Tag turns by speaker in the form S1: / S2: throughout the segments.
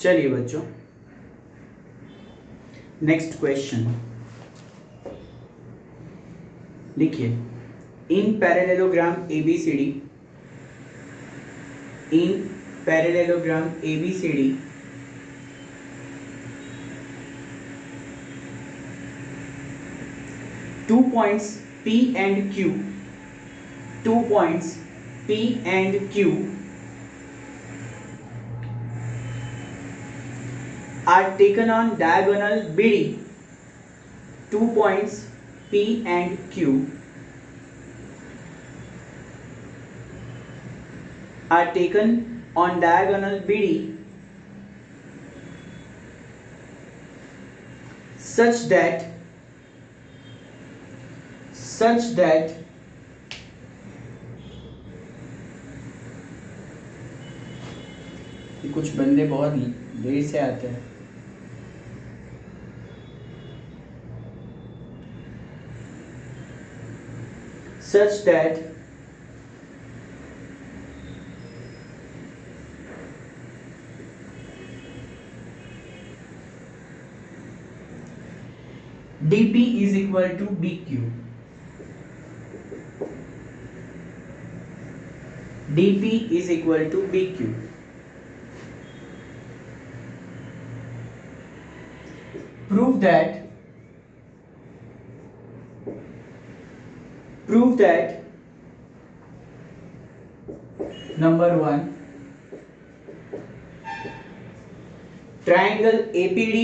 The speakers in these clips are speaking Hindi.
S1: चलिए बच्चों, नेक्स्ट क्वेश्चन लिखिए। इन parallelogram ABCD, in parallelogram ABCD two points P and Q, 2 points P and Q are taken on diagonal BD. 2 points P and Q are taken on diagonal BD such that कुछ बंदे बहुत देर से आते हैं। Such that DP is equal to BQ. DP is equal to BQ. Prove that number 1, triangle APD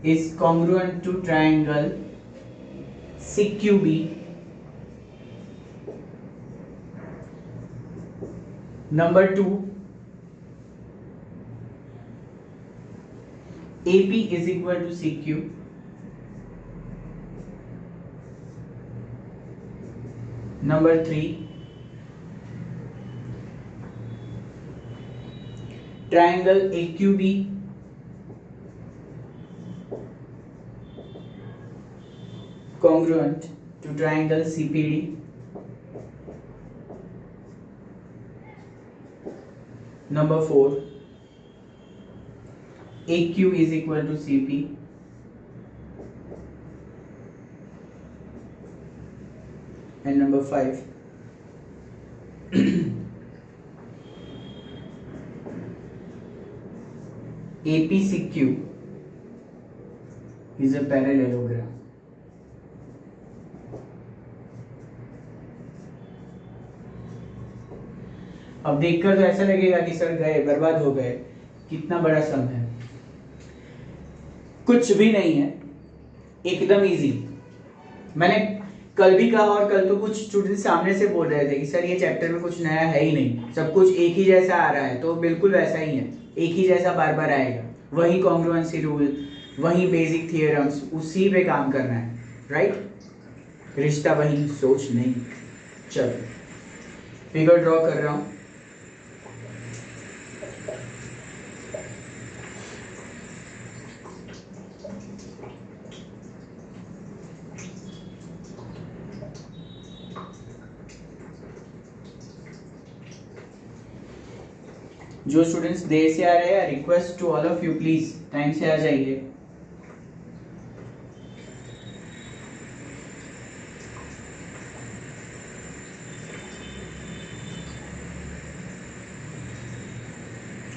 S1: is congruent to triangle CQB. Number 2, AP is equal to CQ. Number 3, triangle AQB congruent to triangle CPD. Number 4, AQ is equal to CP. And number 5, APCQ is a parallelogram. अब देखकर तो ऐसा लगेगा कि सर गए, बर्बाद हो गए, कितना बड़ा सम है। कुछ भी नहीं है, एकदम इजी। मैंने कल भी कहा और कल तो कुछ स्टूडेंट सामने से बोल रहे थे कि सर ये चैप्टर में कुछ नया है ही नहीं, सब कुछ एक ही जैसा आ रहा है। तो बिल्कुल वैसा ही है, एक ही जैसा बार बार आएगा, वही कॉन्ग्रुएंसी रूल, वही बेसिक थियरम्स, उसी पे काम करना है, राइट? रिश्ता वही, सोच नहीं। चलो फिगर ड्रॉ कर रहा हूं। जो स्टूडेंट्स देर से आ रहे हैं, request to all of you, please time से आ जाइए।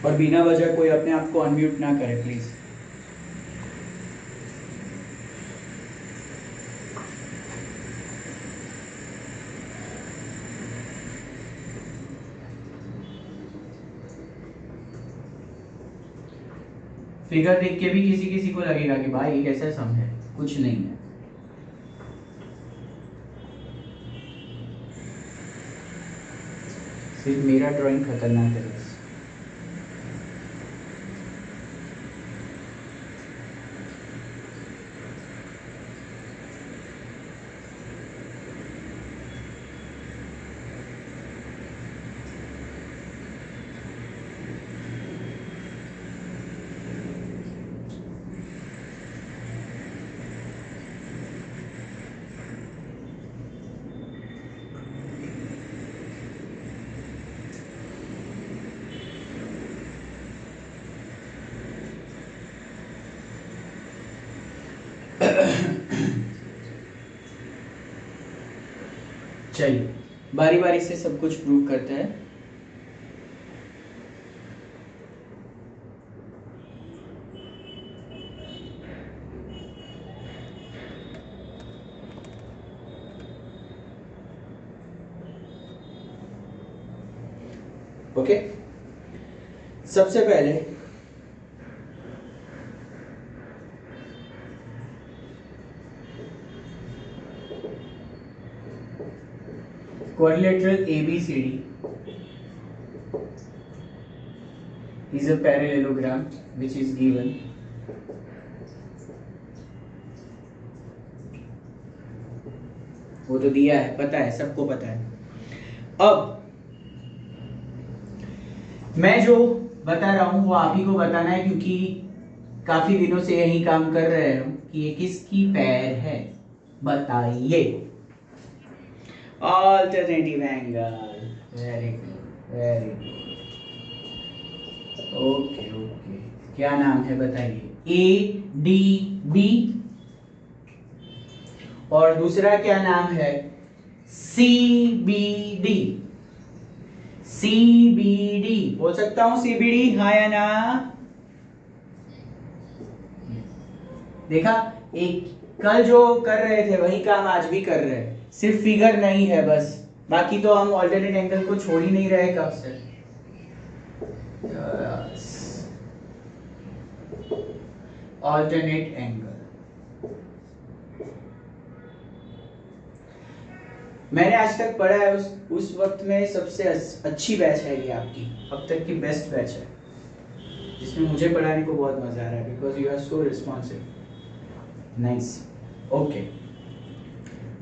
S1: और बिना वजह कोई अपने आप को अनम्यूट ना करे प्लीज। फिगर देख के भी किसी किसी को लगेगा कि भाई ये कैसा सम है, कुछ नहीं है। सिर्फ मेरा ड्राइंग खतरनाक है। चलिए बारी बारी से सब कुछ प्रूव करते हैं। ओके, सबसे पहले quadrilateral ABCD is a parallelogram which is given. वो तो दिया है, पता है, सबको पता है। अब मैं जो बता रहा हूं वो आप ही को बताना है, क्योंकि काफी दिनों से यही काम कर रहे हैं कि ये किसकी पैर है, बताइए। Alternative angle, very good very good. Okay okay, क्या नाम है बताइए? ADB, और दूसरा क्या नाम है? CBD। CBD बोल सकता हूं? CBD, हाँ या ना? देखा, एक कल जो कर रहे थे वही काम आज भी कर रहे हैं, सिर्फ फिगर नहीं है बस, बाकी तो हम ऑल्टरनेट एंगल को छोड़ ही नहीं रहे कब से। ऑल्टरनेट एंगल मैंने आज तक पढ़ा है, उस वक्त में सबसे अच्छी बैच है ये आपकी, अब तक की बेस्ट बैच है, जिसमें मुझे पढ़ाने को बहुत मजा आ रहा है, because you are so responsive. Nice, okay,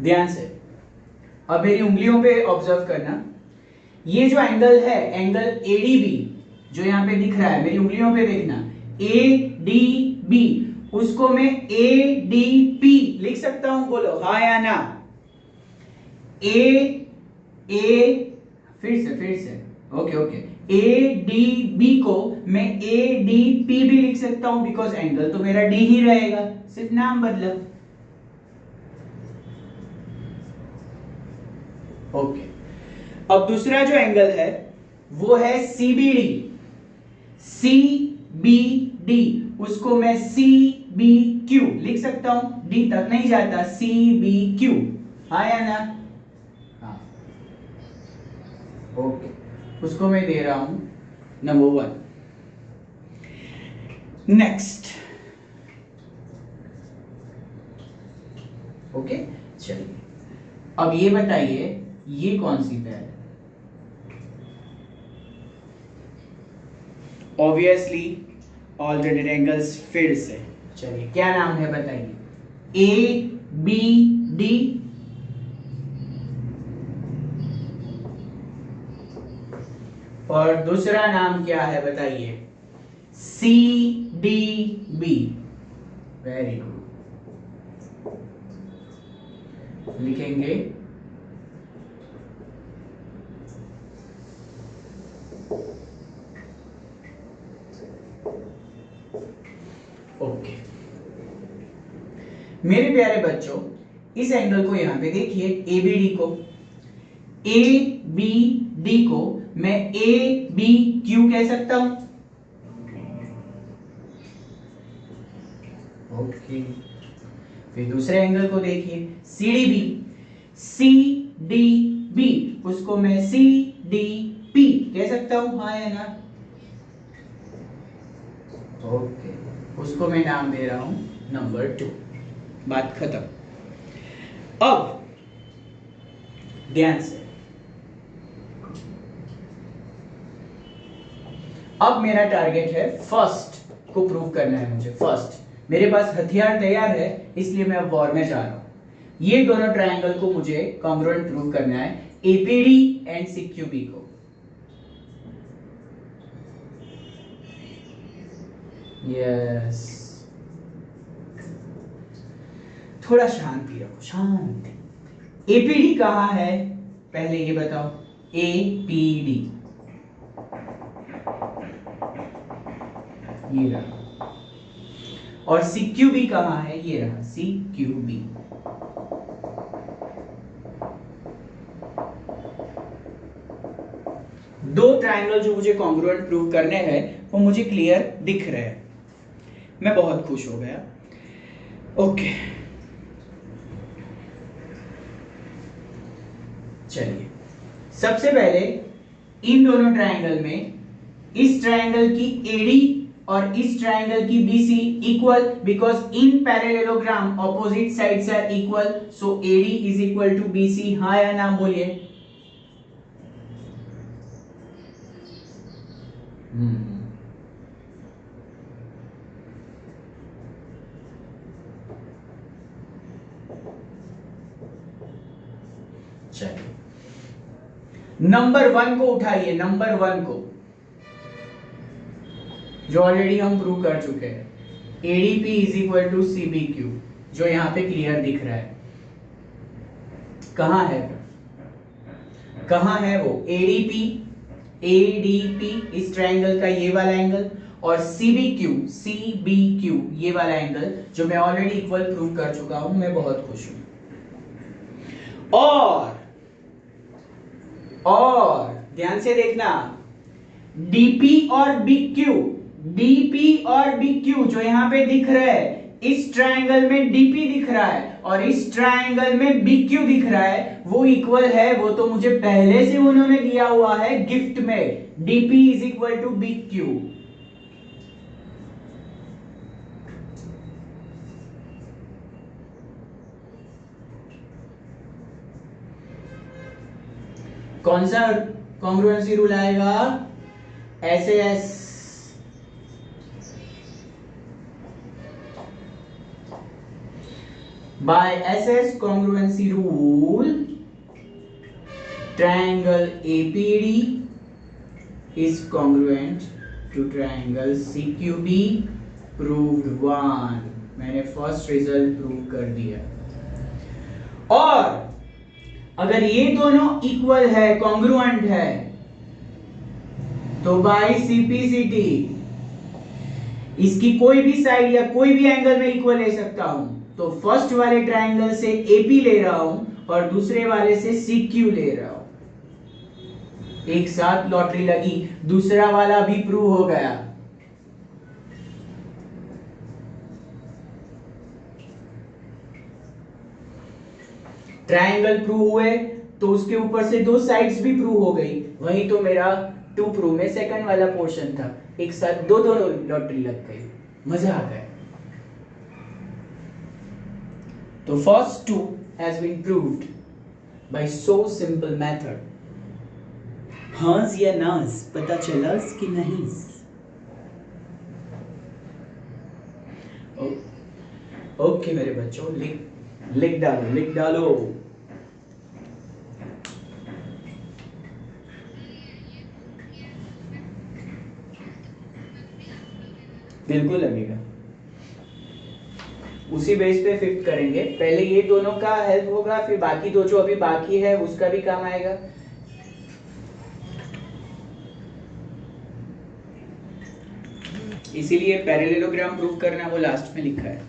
S1: ध्यान से अब मेरी उंगलियों पे ऑब्जर्व करना। ये जो एंगल है, एंगल ADB जो यहाँ पे दिख रहा है, मेरी उंगलियों पे देखना, ADB, उसको मैं ADP लिख सकता हूं, बोलो हाँ या ना? फिर से ओके ओके, ADB को मैं ADP भी लिख सकता हूं, बिकॉज एंगल तो मेरा D ही रहेगा, सिर्फ नाम बदला। ओके, अब दूसरा जो एंगल है वो है CBD। CBD, उसको मैं CBQ लिख सकता हूं, D तक नहीं जाता, CBQ, हाँ या ना? हाँ, ओके, उसको मैं दे रहा हूं नंबर 1। नेक्स्ट, ओके, चलिए अब ये बताइए ये कौन सी पैर है? ऑब्वियसली ऑल्टरनेट एंगल्स, फिर से चलिए क्या नाम है बताइए? ABD, और दूसरा नाम क्या है बताइए? CDB। वेरी गुड, लिखेंगे ओके। मेरे प्यारे बच्चों, इस एंगल को यहां पे देखिए, ABD को, ABD को मैं ABQ कह सकता हूं, ओके। फिर दूसरे एंगल को देखिए, CDB, CDB, उसको मैं CDP कह सकता हूं, हाँ या ना? ओके, उसको मैं नाम दे रहा हूं नंबर 2। बात खत्म। अब ध्यान से, अब मेरा टारगेट है फर्स्ट को प्रूव करना है मुझे। फर्स्ट, मेरे पास हथियार तैयार है, इसलिए मैं अब वॉर में जा रहा हूं। ये दोनों ट्रायंगल को मुझे कॉन्ग्रुएंट प्रूव करना है, APD एंड CQB को। यस, थोड़ा शांति रखो, शांति। APD कहां है पहले ये बताओ? APD ये रहा, और CQB कहां है? ये रहा CQB। दो ट्रायंगल जो मुझे कॉन्ग्रुएंट प्रूव करने हैं वो मुझे क्लियर दिख रहे हैं। मैं बहुत खुश हो गया। ओके, चलिए सबसे पहले इन दोनों ट्रायंगल में इस ट्रायंगल की एडी और इस ट्रायंगल की BC equal, because in parallelogram opposite sides are equal, so AD is equal to BC. हाँ या ना बोलिए। चलिए नंबर 1 को उठाइए, नंबर 1 को जो ऑलरेडी हम प्रूव कर चुके हैं, एडीपी इज इक्वल टू सीबीक्यू, जो यहां पे क्लियर दिख रहा है। कहां है, कहां है वो एडीपी? एडीपी इस ट्रायंगल का ये वाला एंगल, और सीबीक्यू, सीबीक्यू ये वाला एंगल जो मैं ऑलरेडी इक्वल प्रूव कर चुका हूं। मैं बहुत खुश हूं। और ध्यान से देखना, डीपी और बीक्यू, डीपी और बीक्यू जो यहां पे दिख रहा है, इस ट्रायंगल में डीपी दिख रहा है और इस ट्रायंगल में बीक्यू दिख रहा है, वो इक्वल है। वो तो मुझे पहले से उन्होंने दिया हुआ है गिफ्ट में, DP is equal to BQ. कौन सा कॉन्ग्रुएंसी रूल आएगा? SS. By SS congruency rule, triangle APD is congruent to triangle CQB, proved 1। मैंने फर्स्ट रिजल्ट प्रूव कर दिया। और अगर ये दोनों इक्वल है, कॉन्ग्रुएंट है, तो बाय सीपीसीटी इसकी कोई भी साइड या कोई भी एंगल में इक्वल ले सकता हूं। तो फर्स्ट वाले ट्रायंगल से एपी ले रहा हूं और दूसरे वाले से सीक्यू ले रहा हूं। एक साथ लॉटरी लगी, दूसरा वाला भी प्रूव हो गया। ट्रायंगल प्रूव हुए तो उसके ऊपर से दो साइड्स भी प्रूव हो गई। वही तो मेरा 2 प्रूव में सेकंड वाला पोर्शन था। एक साथ दो लॉटरी लग गई, मजा आ गया। तो first 2 has been proved by so simple method। हांस या नास पता चला कि नहीं? ओके मेरे बच्चों, लिख डालो, लिख डालो। बिल्कुल लगेगा, उसी बेस पे फिफ्थ करेंगे। पहले ये दोनों का हेल्प होगा, फिर बाकी दो जो अभी बाकी है उसका भी काम आएगा। इसीलिए पैरेललोग्राम प्रूव करना वो लास्ट में लिखा है।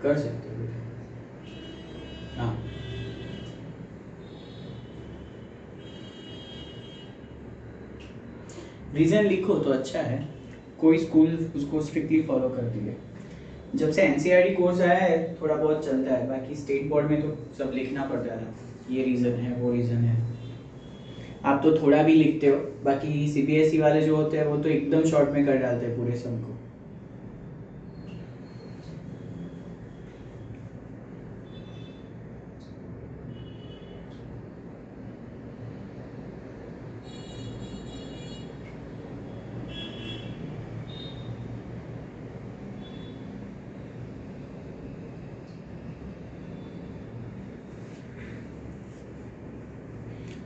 S1: कर सकते हो। हाँ रीजन लिखो तो अच्छा है, कोई स्कूल उसको स्ट्रिक्टली फॉलो करती है। जब से एनसीईआरटी कोर्स आया है थोड़ा बहुत चलता है, बाकी स्टेट बोर्ड में तो सब लिखना पड़ता था, ये रीज़न है वो रीज़न है। आप तो थोड़ा भी लिखते हो, बाकी सीबीएसई वाले जो होते हैं वो तो एकदम शॉर्ट में कर डालते हैं पूरे सम को।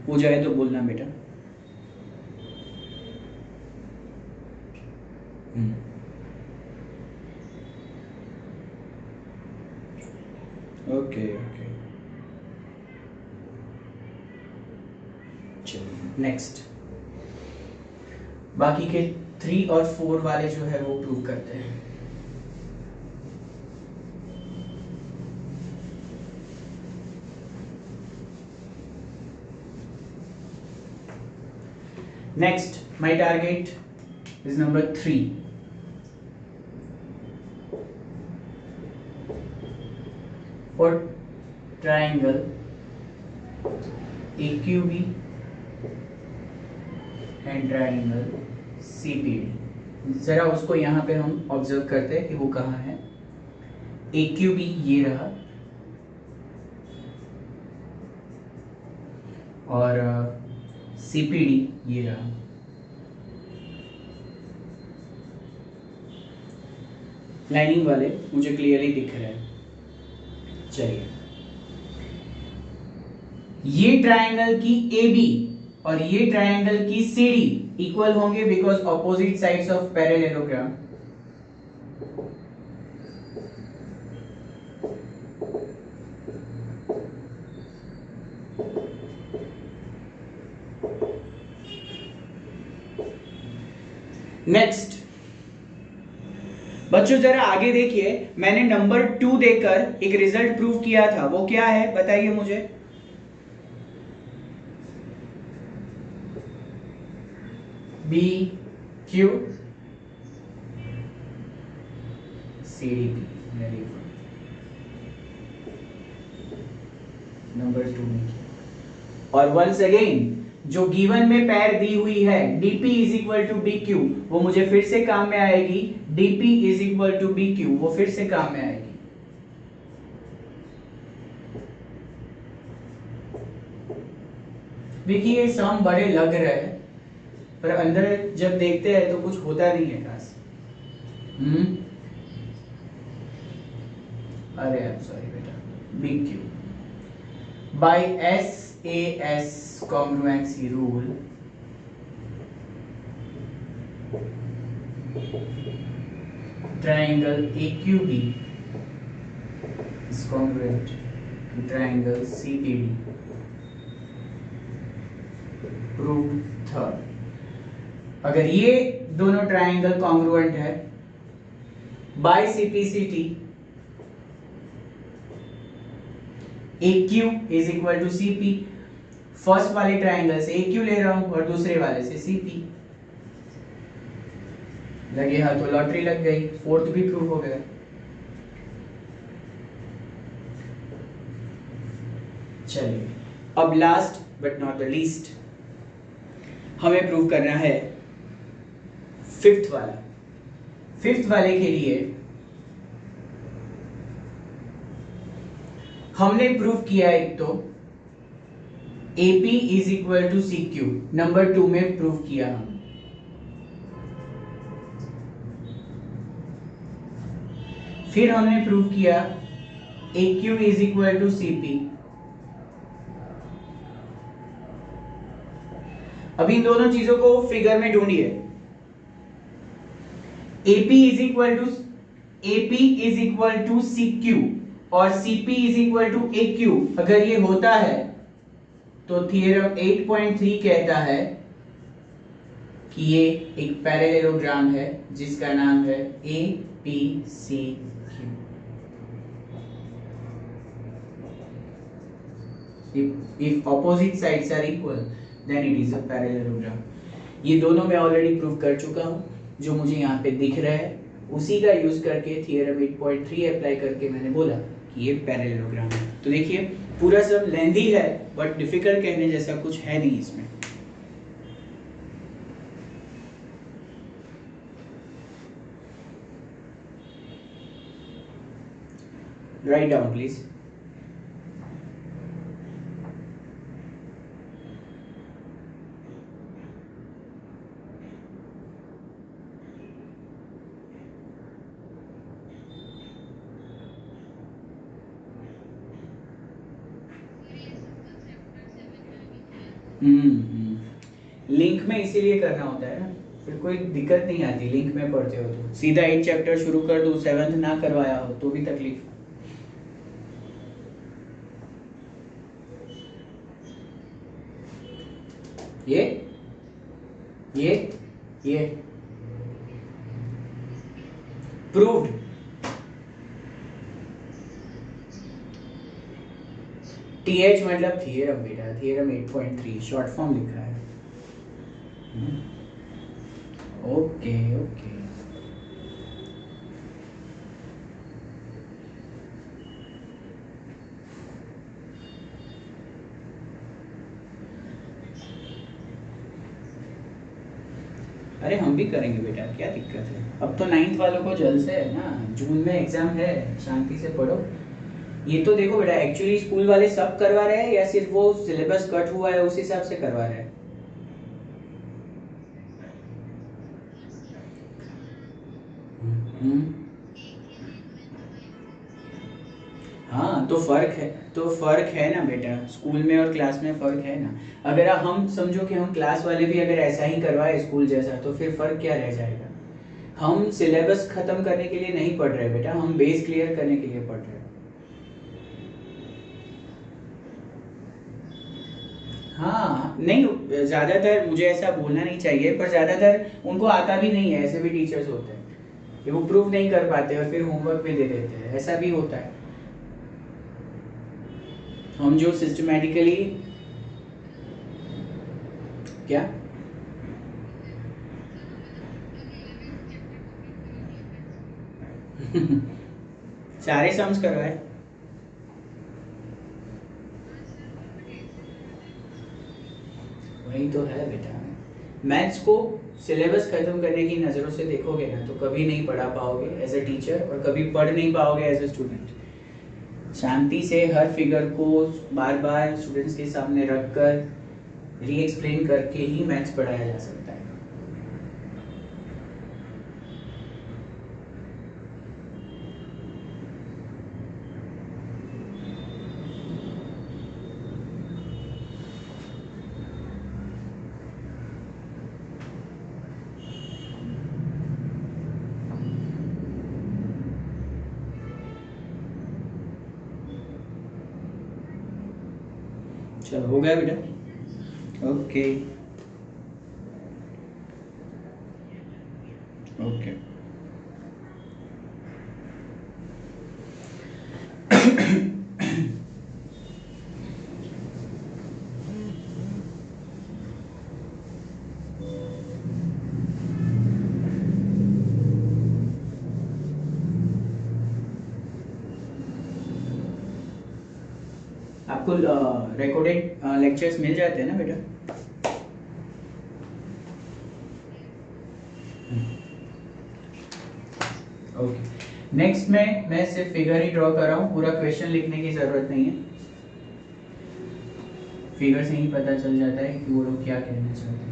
S1: हो जाए तो बोलना बेटा। ओके ओके, चलिए नेक्स्ट। बाकी के 3 और 4 वाले जो है वो प्रूव करते हैं। Next, my target is number 3. For triangle AQB and triangle CPD, जरा उसको यहाँ पे हम ऑब्जर्व करते हैं कि वो कहाँ है। AQB ये रहा और CPD ये रहा। लाइनिंग वाले मुझे क्लियरली दिख रहे हैं। चलिए, ये ट्रायंगल की AB और ये ट्रायंगल की CD इक्वल होंगे because opposite sides of parallelogram. Next बच्चों जरा आगे देखिए, मैंने नंबर 2 देकर एक रिजल्ट प्रूव किया था, वो क्या है बताइए मुझे। B Q C D P, very good, number 2 में किया। और वंस अगेन जो गिवन में पैर दी हुई है dp is equal to B Q, वो मुझे फिर से काम में आएगी। dp is equal to B Q वो फिर से काम में आएगी। देखिए ये सम बड़े लग रहे हैं पर अंदर जब देखते हैं तो कुछ होता नहीं है खास। अरे आई एम सॉरी बेटा, B Q by SAS congruency rule, triangle AQB is congruent to triangle CPD. Proof third, अगर ये दोनों ट्राइंगल कॉन्ग्रुएंट है by CPCT, AQ is equal to CP, first वाले ट्राइंगल से AQ ले रहा हूं और दूसरे वाले से CP, लगे हाथ तो लॉटरी लग गई, फोर्थ भी प्रूव हो गया। चलिए अब last but not the least हमें प्रूव करना है फिफ्थ वाला। फिफ्थ वाले के लिए हमने प्रूव किया एक तो AP is equal to CQ, number 2 में प्रूव किया हम। फिर हमने प्रूव किया AQ is equal to CP। अब इन दोनों चीजों को फिगर में ढूंढिए। AP is equal to CQ और CP is equal to AQ अगर ये होता है तो थ्योरम 8.3 कहता है कि ये एक पैरेललोग्राम है जिसका नाम है APCQ। If opposite sides are equal then it is a parallelogram। ये दोनों मैं ऑलरेडी प्रूव कर चुका हूँ। जो मुझे यहाँ पे दिख रहा है उसी का यूज करके थियरम 8.3 अप्लाई करके मैंने बोला कि ये पैरेललोग्राम है। तो देखिए पूरा सब लेंथी है बट डिफिकल्ट कहने जैसा कुछ है नहीं इसमें। Write down please. लिंक में इसीलिए करना होता है ना, फिर कोई दिक्कत नहीं आती। लिंक में पढ़ते हो तो सीधा 8 चैप्टर शुरू कर दो, 7th ना करवाया हो तो भी तकलीफ। ये प्रूव्ड। TH मतलब थियरम बेटा, थियरम 8.3 शॉर्ट फॉर्म लिखा है। Okay okay. अरे हम भी करेंगे बेटा, क्या दिक्कत है। अब तो 9th वालों को जल्द से है ना, जून में एग्जाम है, शांति से पढ़ो। ये तो देखो बेटा एक्चुअली स्कूल वाले सब करवा रहे हैं या सिर्फ वो सिलेबस कट हुआ है उस हिसाब से करवा रहे हैं? हाँ तो फर्क है ना बेटा, स्कूल में और क्लास में फर्क है ना। अगर हम समझो कि हम क्लास वाले भी अगर ऐसा ही करवाए स्कूल जैसा तो फिर फर्क क्या रह जाएगा। हम सिलेबस खत्म करने के लिए नहीं पढ़ रहे बेटा, हम बेस क्लियर करने के लिए पढ़ रहे हैं। हाँ नहीं, ज़्यादातर मुझे ऐसा बोलना नहीं चाहिए पर ज़्यादातर उनको आता भी नहीं है, ऐसे भी टीचर्स होते हैं कि वो प्रूव नहीं कर पाते और फिर होमवर्क भी दे देते हैं, ऐसा भी होता है। हम जो सिस्टमेटिकली क्या सारे सम्स करवाए। वही तो है बेटा, मैथ्स को सिलेबस खत्म करने की नज़रों से देखोगे ना तो कभी नहीं पढ़ा पाओगे एज ए टीचर और कभी पढ़ नहीं पाओगे एज ए स्टूडेंट। शांति से हर फिगर को बार बार स्टूडेंट्स के सामने रखकर री एक्सप्लेन करके ही मैथ्स पढ़ाया जा सकता है। चलो हो गया बेटा। Okay okay. आपको रिकॉर्डेड लेक्चर्स मिल जाते हैं ना बेटा? ओके नेक्स्ट में मैं सिर्फ फिगर ही ड्रॉ कर रहा हूँ, पूरा क्वेश्चन लिखने की ज़रूरत नहीं है। फिगर से ही पता चल जाता है कि वो लोग क्या कहना चाहते हैं।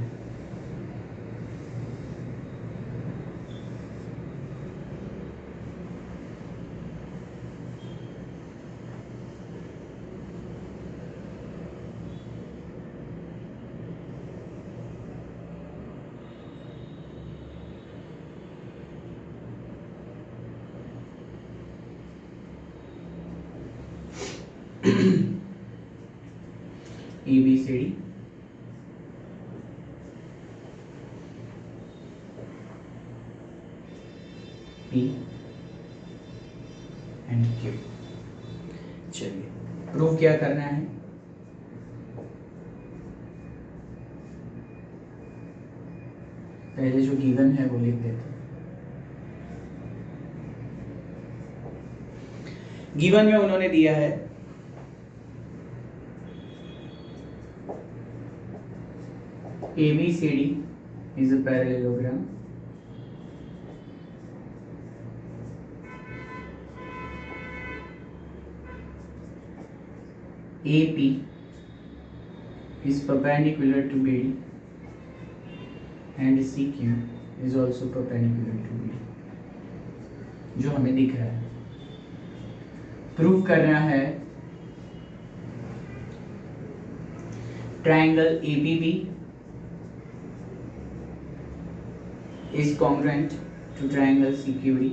S1: ABCD P and Q। चलिए प्रूफ क्या करना है? पहले जो गिवन है वो लिख देते हैं। गिवन में उन्होंने दिया है ABCD is a parallelogram. AP is perpendicular to BD and CQ is also perpendicular to BD, जो हमें दिख रहा है। प्रूव करना है triangle ABB is congruent to triangle CQD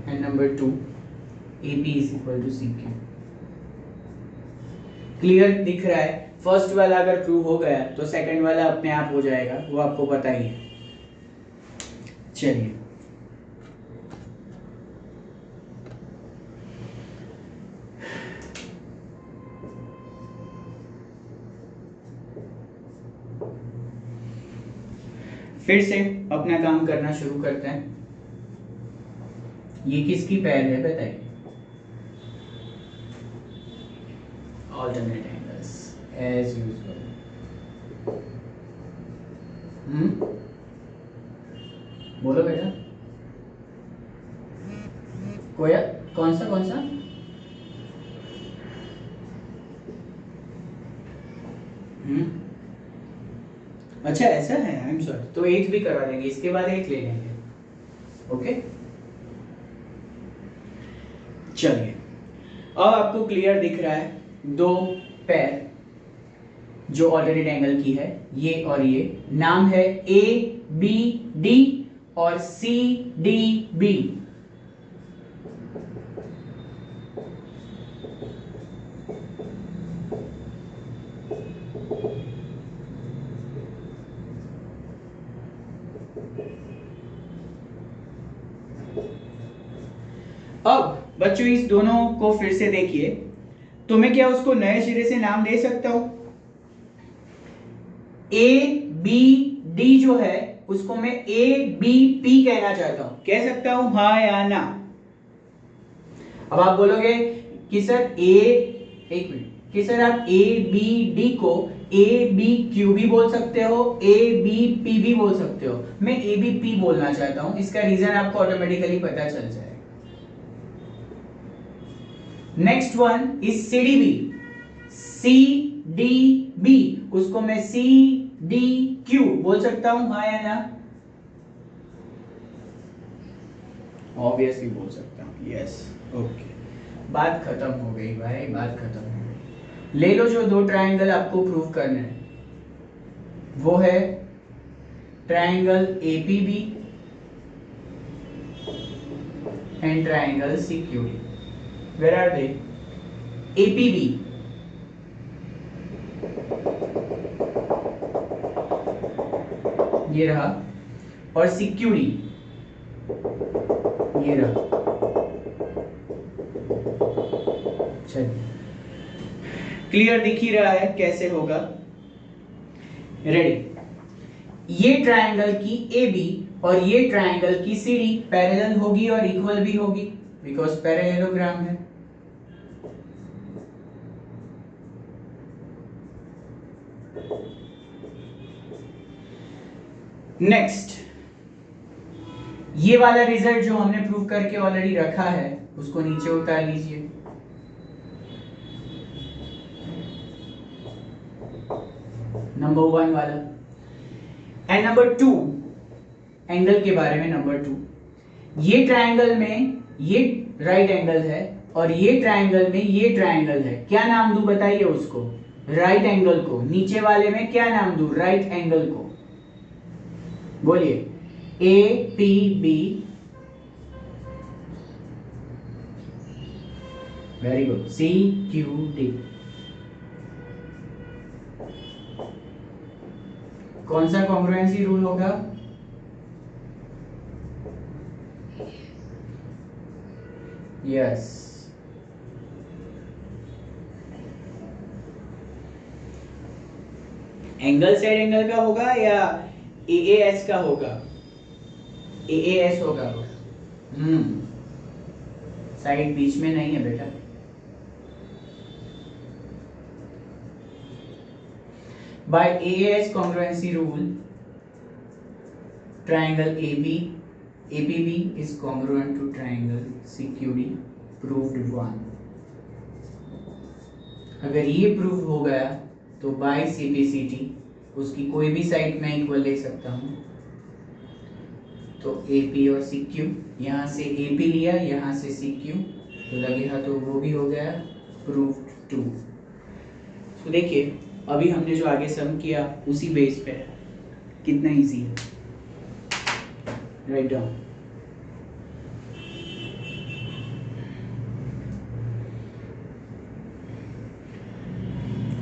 S1: and number 2 AP is equal to CQ। Clear दिख रहा है? फर्स्ट वाला अगर प्रूव हो गया तो सेकंड वाला अपने आप हो जाएगा, वो आपको पता ही है। चलिए फिर से अपना काम करना शुरू करते हैं। ये किसकी पैर है बताइए? Alternate angles as usual. बोलो बेटा, कोया कौन सा अच्छा ऐसा है, आई एम सॉरी। तो 8 भी करवा देंगे, इसके बाद 8 ले लेंगे। ओके चलिए, अब आपको क्लियर दिख रहा है दो पैर जो ऑल्टरनेट एंगल की है, ये और ये। नाम है ABD और CDB। अब बच्चों इस दोनों को फिर से देखिए, तो मैं क्या उसको नए सिरे से नाम दे सकता हूं? ABD जो है उसको मैं ABP कहना चाहता हूं, कह सकता हूं हाँ या ना? अब आप बोलोगे कि सर एक मिनट, कि सर आप ABD को ABQ भी बोल सकते हो, ABP भी बोल सकते हो। मैं ABP बोलना चाहता हूं, इसका रीजन आपको ऑटोमेटिकली पता चल जाएगा। Next one is CDB। CDB उसको मैं CDQ बोल सकता हूं हाँ या ना? ऑब्वियसली बोल सकता हूं, यस। ओके, बात खत्म हो गई भाई, बात खत्म हो गई। ले लो, जो दो ट्रायंगल आपको प्रूव करना है वो है triangle APB and triangle CQD। Where are they? APB ये रहा, और CQD ये रहा। चलिए, क्लियर दिख ही रहा है कैसे होगा? रेडी? ये ट्रायंगल की AB और ये ट्रायंगल की CD पैरेलल होगी और इक्वल भी होगी, बिकॉज पैरेललोग्राम है। नेक्स्ट, ये वाला रिजल्ट जो हमने प्रूव करके ऑलरेडी रखा है उसको नीचे उतार लीजिए। नंबर 1 वाला एंड नंबर 2 एंगल के बारे में। नंबर 2, ये ट्रायंगल में ये राइट एंगल है और ये ट्रायंगल में ये ट्रायंगल है। क्या नाम दूं बताइए उसको? राइट एंगल को। नीचे वाले में क्या नाम दूं? राइट एंगल को। बोलिए। APB, very good. CQD, कौन सा कॉन्ग्रुएंसी रूल होगा? यस, एंगल साइड एंगल का होगा या AAS का होगा? AAS होगा वो। साइड बीच में नहीं है बेटा। By AAS congruency rule, triangle APB is congruent to triangle CQD, proved 1। अगर ये प्रूव हो गया तो बाय CPCT उसकी कोई भी साइड मैं इक्वल ले सकता हूँ। तो AP और CQ, यहाँ से AP लिया, यहाँ से CQ, तो लगेगा तो वो भी हो गया प्रूव्ड 2। तो देखिए अभी हमने जो आगे सम किया उसी बेस पे है, कितना इजी है। Write down.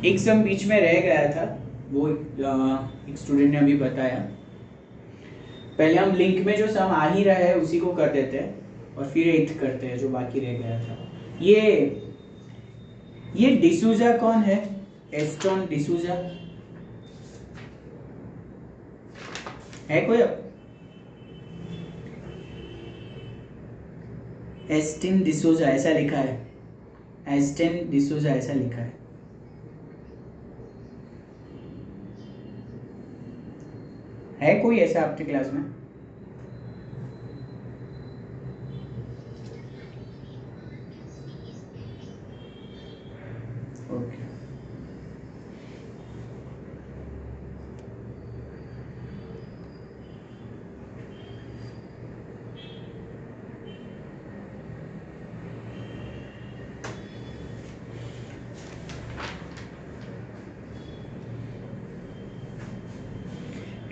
S1: एक सम बीच में रह गया था, वो एक स्टूडेंट ने अभी बताया। पहले हम लिंक में जो सम आ ही रहा है उसी को कर देते हैं और फिर 8 करते हैं जो बाकी रह गया था। ये डिसूजा कौन है? एस्टन डिसूजा है कोई? एस्टिन डिसूजा ऐसा लिखा है, एस्टिन डिसूजा ऐसा लिखा है कोई ऐसा आपके क्लास में? ओके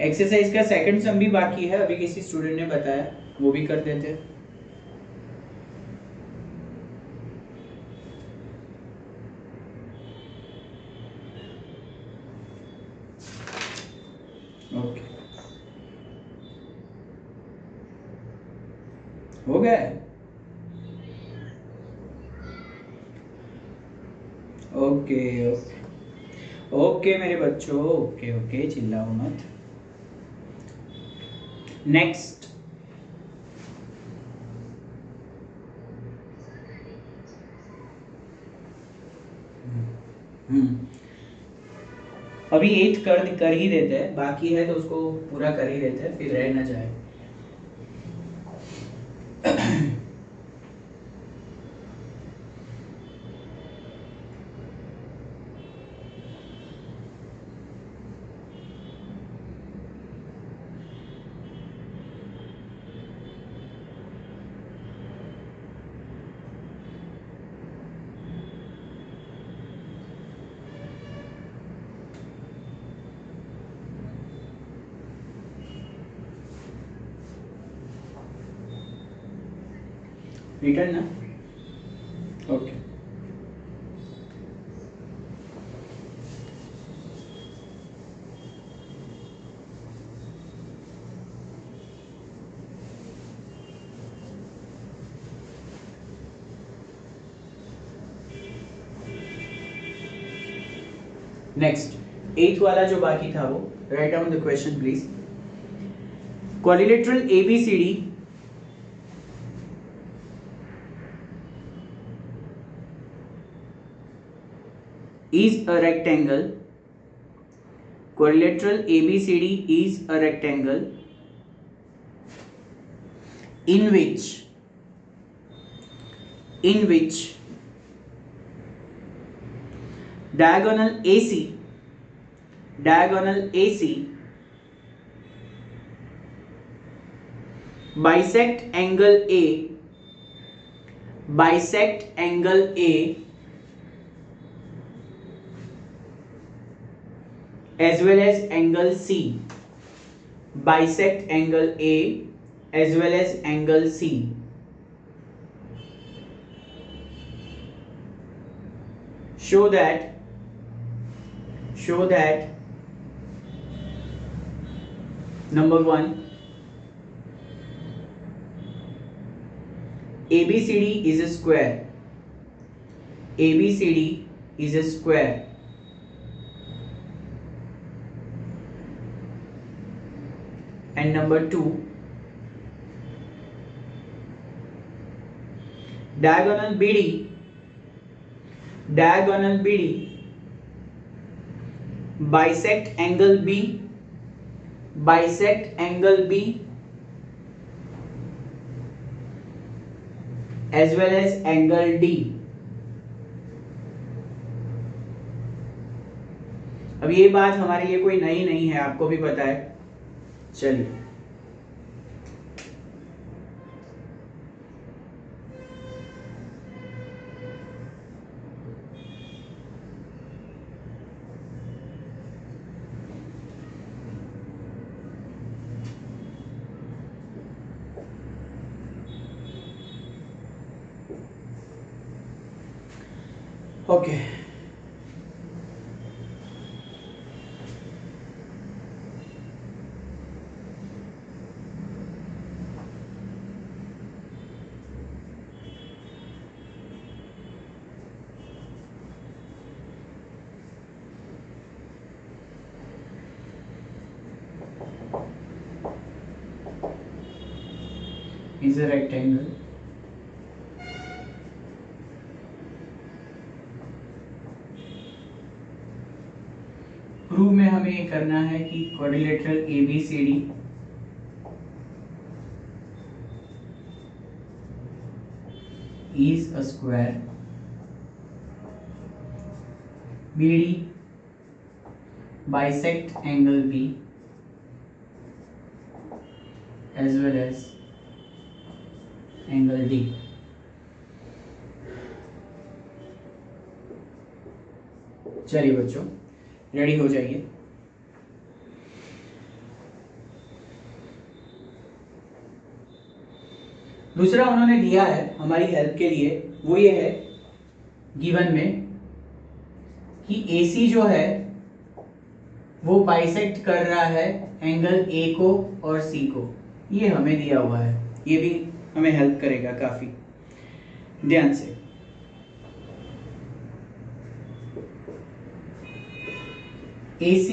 S1: एक्सरसाइज का सेकंड सम भी बाकी है, अभी किसी स्टूडेंट ने बताया, वो भी कर देते हैं। ओके हो गया है। ओके ओके ओके मेरे बच्चों, ओके ओके चिल्लाओ मत। नेक्स्ट अभी 8 कर ही देते हैं, बाकी है तो उसको पूरा कर ही देते हैं, फिर रह ना जाए। रिटर्न ना, ओके नेक्स्ट 8th वाला जो बाकी था वो write down the question please. Quadrilateral ABCD is a rectangle. Quadrilateral ABCD is a rectangle in which diagonal AC bisect angle A as well as angle C, bisect angle A as well as angle C. Show that number 1 ABCD is a square. ABCD is a square and number 2. Diagonal BD bisect angle B as well as angle D. अब ये बात हमारे लिए कोई नई नहीं है, आपको भी पता है। चलिए okay is a rectangle prove में हमें ये करना है कि quadrilateral ABCD is a square, BD bisect angle B as well as angle D. चलिए बच्चों रेडी हो जाइए। दूसरा उन्होंने दिया है हमारी हेल्प के लिए, वो ये है गिवन में कि AC जो है वो बाइसेक्ट कर रहा है एंगल A को और C को। ये हमें दिया हुआ है, ये भी हमें हेल्प करेगा काफी। ध्यान से AC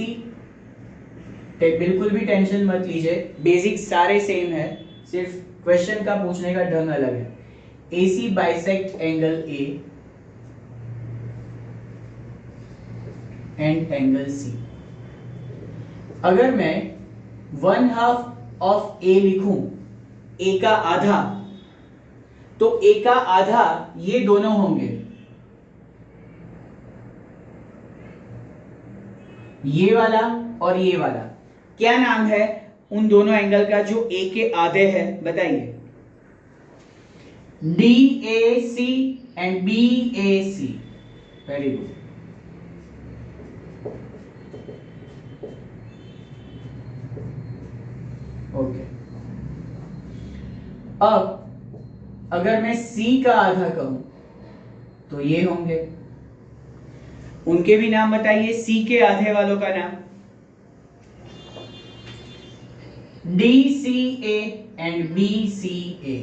S1: बिल्कुल भी टेंशन मत लीजिए, बेसिक सारे सेम है, सिर्फ क्वेश्चन का पूछने का ढंग अलग है। AC bisect angle A and angle C। अगर मैं 1/2 ऑफ A लिखूं, A का आधा, तो A का आधा ये दोनों होंगे, ये वाला और ये वाला। क्या नाम है उन दोनों एंगल का जो A के आधे है, बताइए। DAC and BAC। Very good. Okay, अब अगर मैं C का आधा कहूं तो ये होंगे। उनके भी नाम बताइए, C के आधे वालों का नाम। DCA and BCA।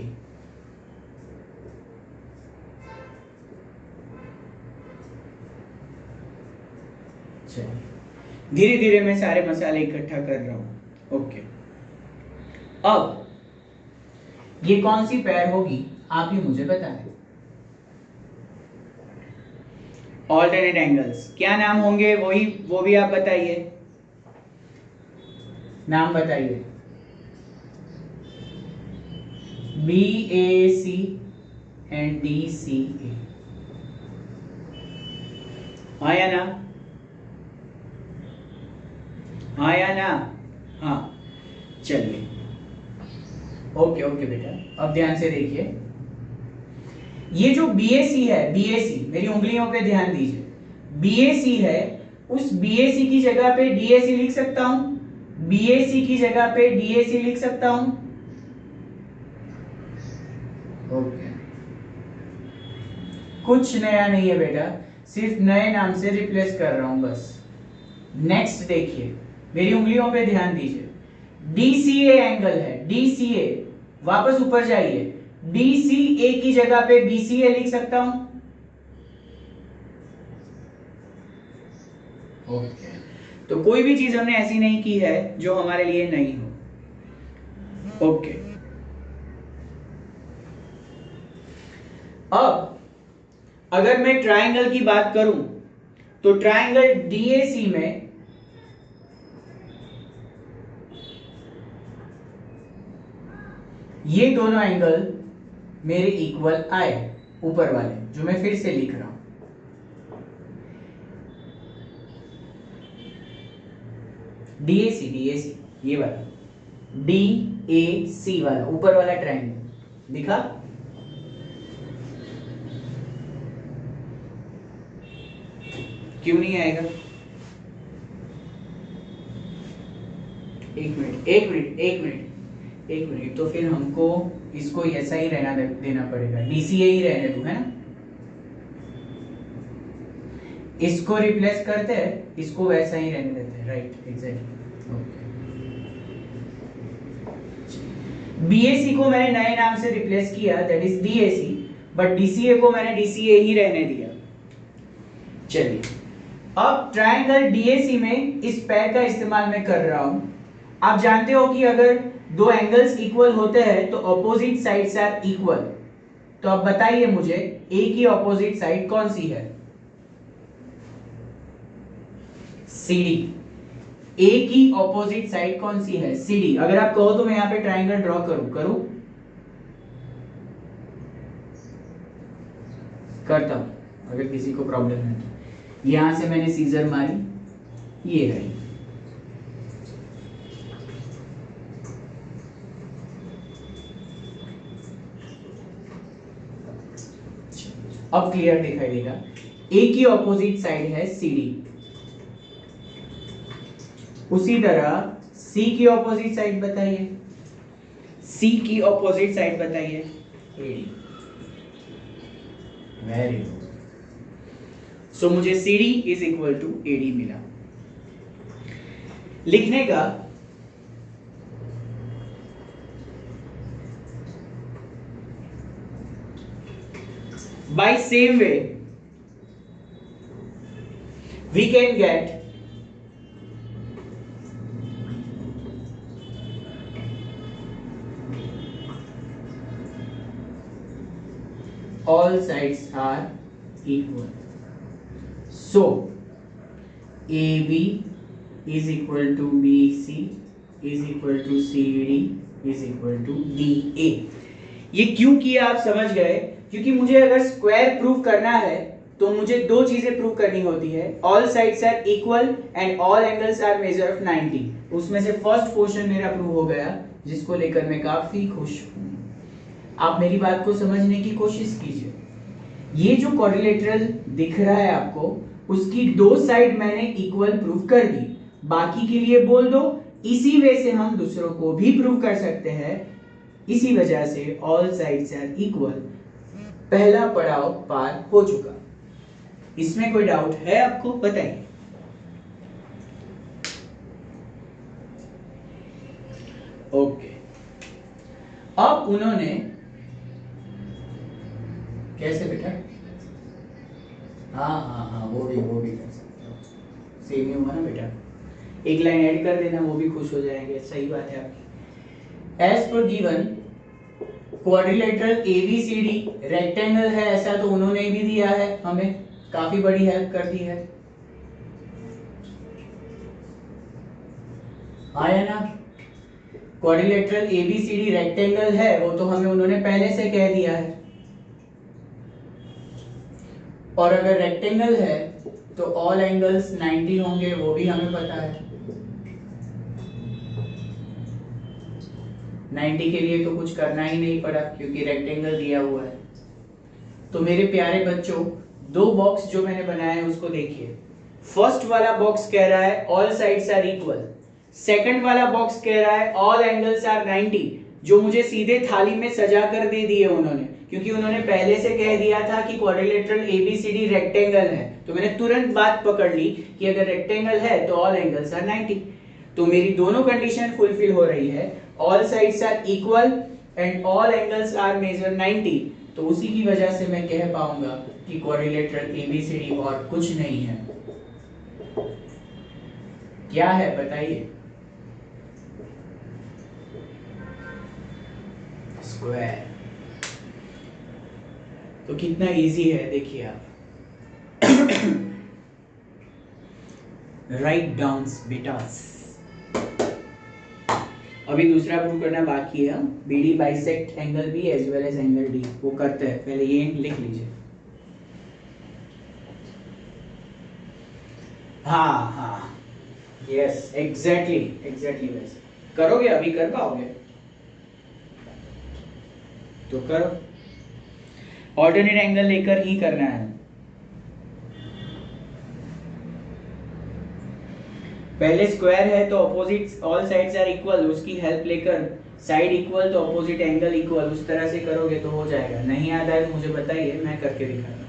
S1: चलिए धीरे धीरे मैं सारे मसाले इकट्ठा कर रहा हूं। ओके, अब ये कौन सी पैर होगी आप ही मुझे बताएं। ऑल्टरनेट एंगल्स क्या नाम होंगे, वो भी आप बताइए, नाम बताइए। BAC and DCA। हाँ या ना, हाँ या ना? हाँ, चलिए ओके ओके बेटा, अब ध्यान से देखिए। ये जो BAC है, BAC मेरी उंगलियों पे ध्यान दीजिए, BAC है, उस BAC की जगह पे DAC लिख सकता हूं, BAC की जगह पे DAC लिख सकता हूं। ओके, कुछ नया नहीं है बेटा, सिर्फ नए नाम से रिप्लेस कर रहा हूं बस। नेक्स्ट देखिए, मेरी उंगलियों पे ध्यान दीजिए, DCA एंगल है, DCA, वापस ऊपर जाइए, DCA की जगह पे BCA लिख सकता हूं। ओके, तो कोई भी चीज हमने ऐसी नहीं की है जो हमारे लिए नहीं हो। ओके, अब अगर मैं ट्रायंगल की बात करूं तो ट्रायंगल डीएसी में ये दोनों एंगल मेरे इक्वल आए, ऊपर वाले जो मैं फिर से लिख रहा हूं, डीएसी डीएसी ये वाला डीएसी वाला ऊपर वाला ट्रायंगल दिखा। क्यों नहीं आएगा? एक मिनट एक मिनट एक मिनट एक मिनट, तो फिर हमको इसको ऐसा ही रहना देना पड़ेगा, डीसीए ही रहने दो, है ना। इसको रिप्लेस करते हैं, इसको वैसा ही रहने देते हैं, राइट, एग्जैक्टली। ओके, बीएसी को मैंने नए नाम से रिप्लेस किया, that is DAC, but DCA को मैंने डीसीए ही रहने दिया। चलिए, अब ट्रायंगल डीएसी में इस पैर का इस्तेमाल मैं कर रहा हूं। आप जानते हो कि अगर दो एंगल्स इक्वल होते हैं तो ऑपोजिट साइड्स आर इक्वल। तो अब बताइए मुझे ए की ऑपोजिट साइड कौन सी है? सीडी। ए की ऑपोजिट साइड कौन सी है? सीडी। अगर आप कहो तो मैं यहां पे ट्रायंगल ड्रॉ करूं करता हूं, अगर किसी को प्रॉब्लम है तो। यहां से मैंने सीजर मारी, ये रही। अब क्लियर दिखाई देगा। ए की ऑपोजिट साइड है सीडी, उसी तरह सी की ऑपोजिट साइड बताइए, सी की ऑपोजिट साइड बताइए, एडी। Very good. सो मुझे CD is equal to AD मिला। लिखने का by same way we can get all sides are equal, so AB is equal to BC is equal to CD is equal to DA। ये क्यों किया आप समझ गए? क्योंकि मुझे अगर स्क्वायर प्रूव करना है तो मुझे दो चीजें प्रूव करनी होती है, all sides are equal and all angles are measure of 90। उसमें से फर्स्ट पोर्शन मेरा प्रूव हो गया, जिसको लेकर मैं काफी खुश हूं। आप मेरी बात को समझने की कोशिश कीजिए। ये जो क्वाड्रिलेटरल दिख रहा है आपको, उसकी दो साइड मैंने इक्वल प्रूव कर दी, बाकी के लिए बोल दो। इसी वे से हम दूसरों को भी प्रूव कर सकते हैं। इसी वजह से ऑल साइड्स आर इक्वल पहला पड़ाव पार हो चुका। इसमें कोई डाउट है आपको? बताइए। ओके, अब उन्होंने कैसे बेटा? हाँ, वो भी कर सकते हो, सेम ही होगा ना बेटा। एक लाइन ऐड कर देना, वो भी खुश हो जाएंगे। सही बात है आपकी। As per given quadrilateral ABCD rectangle है, ऐसा तो उन्होंने भी दिया है, हमें काफी बड़ी हेल्प कर दी है। आया ना? क्वाड्रिलेटरल ABCD रेक्टेंगल है, वो तो हमें उन्होंने पहले से कह दिया है। और अगर रेक्टेंगल है तो ऑल एंगल्स 90 होंगे, वो भी हमें पता है। 90 के लिए तो कुछ करना ही नहीं पड़ा, क्योंकि रेक्टेंगल दिया हुआ है। तो मेरे प्यारे बच्चों, दो बॉक्स जो मैंने बनाया है उसको देखिए। फर्स्ट वाला बॉक्स कह रहा है all sides are equal, second वाला बॉक्स कह रहा है ऑल एंगल्स आर 90, जो मुझे सीधे थाली में सजा कर दे दिए उन्होंने, क्योंकि उन्होंने पहले से कह दिया था कि क्वाड्रिलेटरल ABCD रेक्टेंगल है। तो मैंने तुरंत बात पकड़ ली कि अगर रेक्टेंगल है तो ऑल एंगल्स आर 90। तो मेरी दोनों कंडीशन फुलफिल हो रही है, all sides are equal and all angles are measure 90। तो उसी की वजह से मैं कह पाऊंगा कि क्वाड्रिलेटरल ABCD और कुछ नहीं है। क्या है बताइए? स्क्वायर। तो कितना इजी है देखिए आप। राइट डाउन्स बेटास। अभी दूसरा प्रूव करना बाकी है। B D bisect angle B as well as angle D, वो करते हैं। पहले ये लिख लीजिए। हाँ हाँ, यस एग्जैक्टली एग्जैक्टली वैसे करोगे। अभी कर पाओगे तो करो। ऑल्टरनेट एंगल लेकर ही करना है। पहले स्क्वायर है तो opposite all sides are equal, उसकी हेल्प लेकर साइड इक्वल तो अपोजिट एंगल इक्वल, उस तरह से करोगे तो हो जाएगा। नहीं याद आए मुझे बताइए, मैं करके दिखाता हूँ,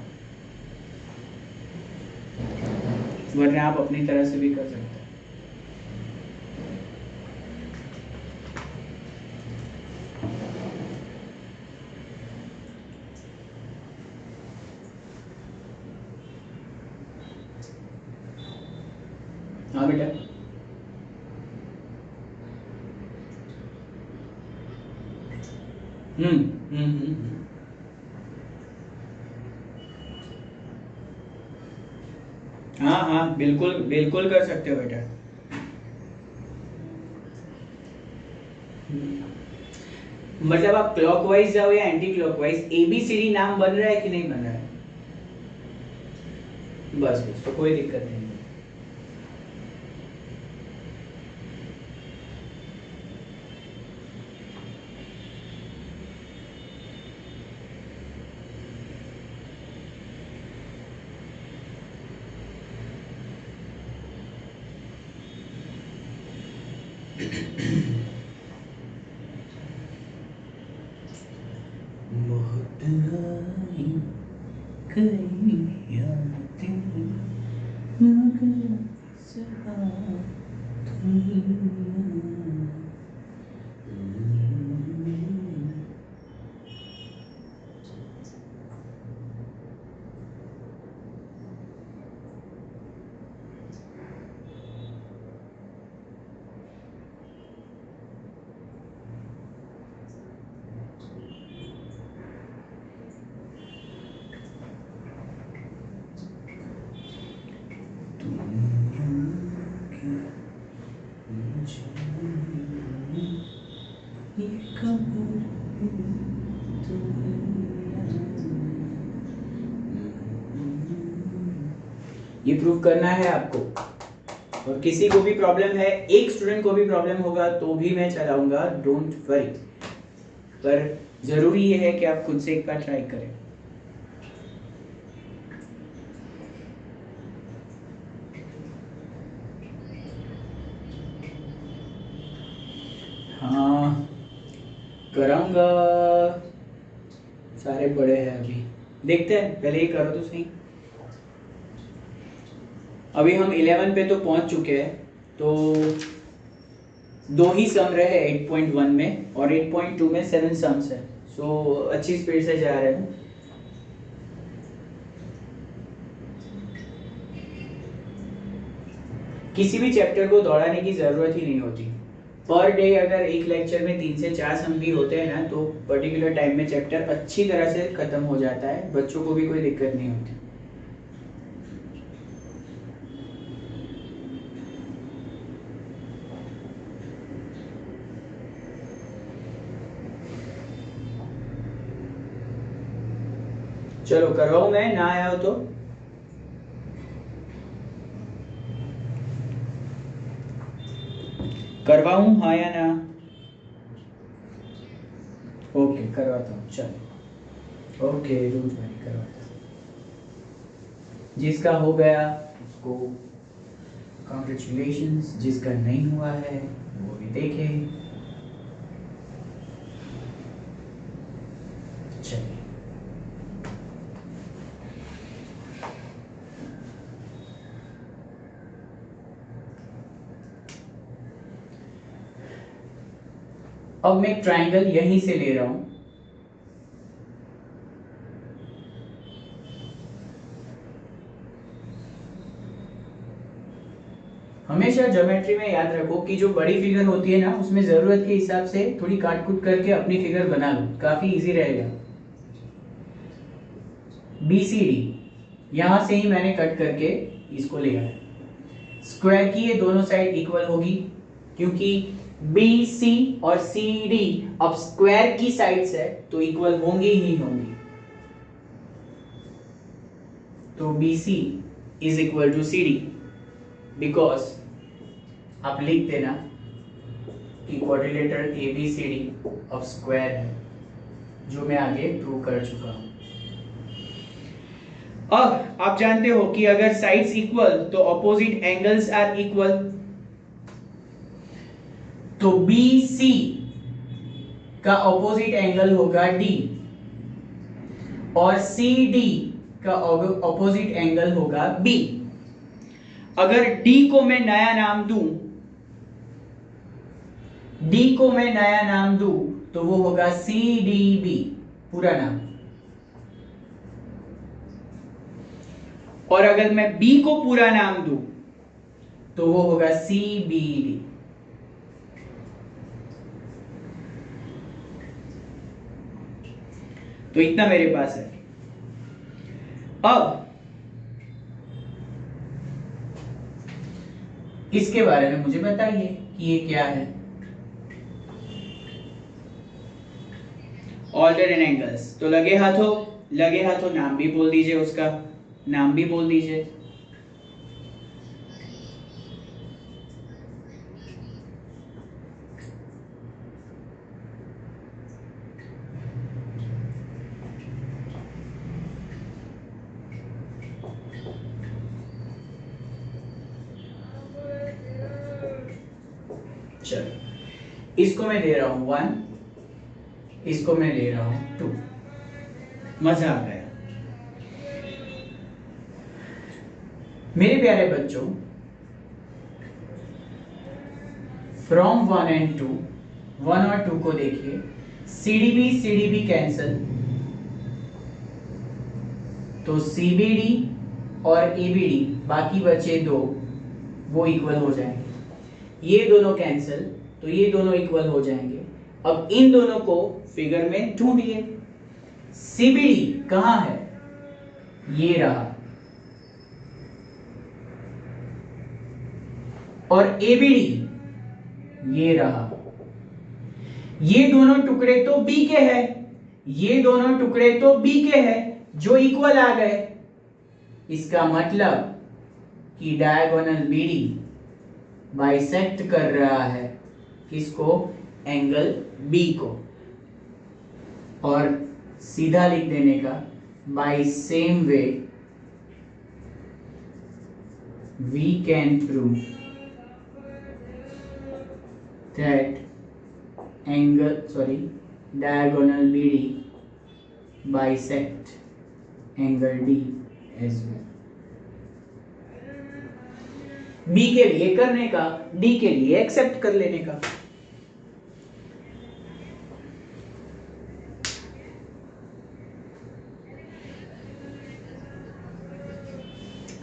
S1: वरना आप अपनी तरह से भी कर सकते हैं। हाँ बेटा। हम्म। हाँ हाँ, बिल्कुल बिल्कुल कर सकते हो बेटा। मतलब आप क्लॉकवाइज जाओ या एंटी क्लॉकवाइज, एबीसीडी नाम बन रहा है कि नहीं बन रहा है? बस बस, तो कोई दिक्कत नहीं। बहुत आई कई यादें मगर साथ ये प्रूव करना है आपको। और किसी को भी प्रॉब्लम है, एक स्टूडेंट को भी प्रॉब्लम होगा तो भी मैं चलाऊंगा, डोंट वरी। पर जरूरी ये है कि आप खुद से एक बार ट्राई करें। हाँ कराऊंगा, सारे बड़े हैं अभी। देखते हैं, पहले ये करो तो सही। अभी हम 11 पे तो पहुंच चुके हैं। तो दो ही सम रहे 8.1 में, और 8.2 में 7 सम्स है। सो अच्छी स्पीड से जा रहे हैं। किसी भी चैप्टर को दौड़ाने की ज़रूरत ही नहीं होती। पर डे अगर एक लेक्चर में 3 से 4 सम भी होते हैं ना, तो पर्टिकुलर टाइम में चैप्टर अच्छी तरह से ख़त्म हो जाता है, बच्चों को भी कोई दिक्कत नहीं होती। चलो करवाऊँ मैं, ना आया हो तो? करवाऊँ हाँ या ना? ओके करवाता हूँ, चलो ओके रूज भाई करवाता हूँ। जिसका हो गया उसको कॉन्ग्रेचुलेशंस, जिसका नहीं हुआ है वो भी देखे। चलिए अब मैं एक ट्राइंगल यहीं से ले रहा हूँ। हमेशा ज्योमेट्री में याद रखो कि जो बड़ी फिगर होती है ना, उसमें जरूरत के हिसाब से थोड़ी काट कूट करके अपनी फिगर बना लो, काफी इजी रहेगा। BCD यहां से ही मैंने कट करके इसको लिया है। स्क्वायर की ये दोनों साइड इक्वल होगी, क्योंकि BC और CD अब स्क्वायर की साइड्स है तो इक्वल होंगी ही होंगी। तो BC is equal to CD, because आप लिख देना कि क्वाड्रिलेटरल ABCD अब स्क्वायर है, जो मैं आगे प्रूव कर चुका हूं। अब आप जानते हो कि अगर साइड्स इक्वल तो ऑपोजिट एंगल्स आर इक्वल। तो BC का ऑपोजिट एंगल होगा D और CD का ऑपोजिट एंगल होगा B। अगर D को मैं नया नाम दूं, तो वो होगा CDB, पूरा नाम। और अगर मैं B को पूरा नाम दूं तो वो होगा CBD। तो इतना मेरे पास है। अब इसके बारे में मुझे बताइए कि ये क्या है। ऑल्टरनेट एंगल्स, तो लगे हाथों नाम भी बोल दीजिए, उसका नाम भी बोल दीजिए। चलो, इसको मैं दे रहा हूं 1, इसको मैं ले रहा हूं 2। मजा आ गया। मेरे प्यारे बच्चों, फ्रॉम 1 एंड 2, 1 और 2 को देखिए, CDB कैंसल, तो CBD और ABD बाकी बचे 2, वो इक्वल हो जाएंगे। ये दोनों कैंसल, तो ये दोनों इक्वल हो जाएंगे। अब इन दोनों को फिगर में ढूंढिए। CBD कहां है? ये रहा। और ABD ये रहा। ये दोनों टुकड़े तो B के हैं, जो इक्वल आ गए। इसका मतलब कि डायगोनल BD बाइसेक्ट कर रहा है किसको? एंगल B को। और सीधा लिख देने का, by same way we can prove that diagonal BD bisect angle D as well। B के लिए करने का, D के लिए एक्सेप्ट कर लेने का।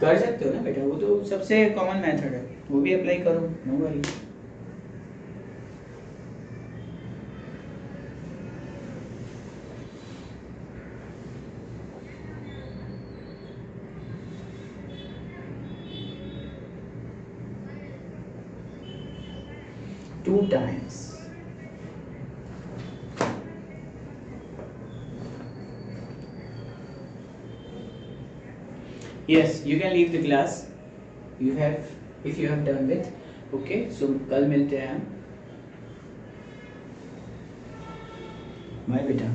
S1: कर सकते हो ना बेटा, वो तो सबसे कॉमन मेथड है, वो भी अप्लाई करो, no worry. Two times. Yes, you can leave the class. If you have done with. Okay, so कल मिलते हैं हम। बाय बेटा।